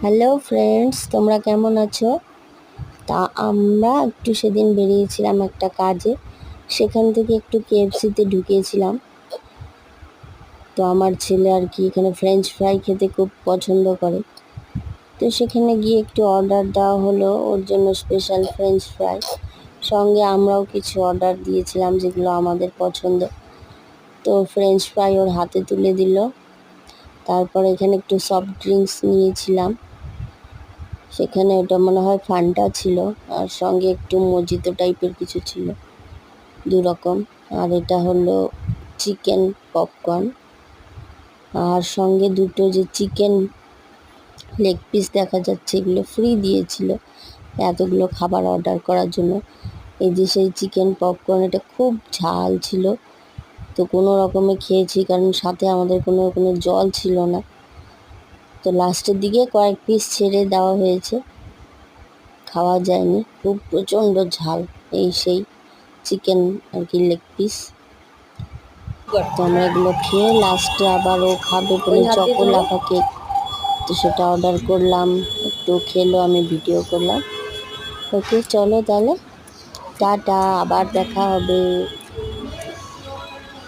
Hello friends, তোমরা কেমন আছো? তা আমরা একটু সেদিন বেরিয়েছিলাম একটা কাজে, সেখান থেকে একটু কেএফসিতে ঢুকিয়েছিলাম। তো আমার ছেলে আর কি এখানে ফ্রেঞ্চ ফ্রাই খেতে খুব পছন্দ করে, তো সেখানে গিয়ে একটু অর্ডার দেওয়া হলো ওর জন্য স্পেশাল ফ্রেঞ্চ ফ্রাই। সঙ্গে আমরাও কিছু অর্ডার দিয়েছিলাম যেগুলো আমাদের পছন্দ। তো ফ্রেঞ্চ ফ্রাই ওর হাতে তুলে দিল। তারপর এখানে একটু সফট ড্রিঙ্কস নিয়েছিলাম, সেখানে ওটা মনে হয় ফান্টা ছিল, আর সঙ্গে একটু মজিতো টাইপের কিছু ছিল, দুরকম। আর এটা হলো চিকেন পপকর্ন, আর সঙ্গে দুটো যে চিকেন লেগ পিস দেখা যাচ্ছে এগুলো ফ্রি দিয়েছিল এতগুলো খাবার অর্ডার করার জন্য। এই যে সেই চিকেন পপকর্ন, এটা খুব ঝাল ছিল, তো কোনো রকমে খেয়েছি কারণ সাথে আমাদের কোনো জল ছিল না। তো লাস্টের দিকে কয়েক পিস ছেড়ে দেওয়া হয়েছে, খাওয়া যায়নি, খুব প্রচণ্ড ঝাল। এই সেই চিকেন আর কি লেগ পিস। তো আমরা এগুলো খেয়ে লাস্টে আবার ও খাবে বলে চকো লাফা কেক, তো সেটা অর্ডার করলাম, একটু খেলো, আমি ভিডিও করলাম। ওকে চলো তাহলে, টাটা, আবার দেখা হবে।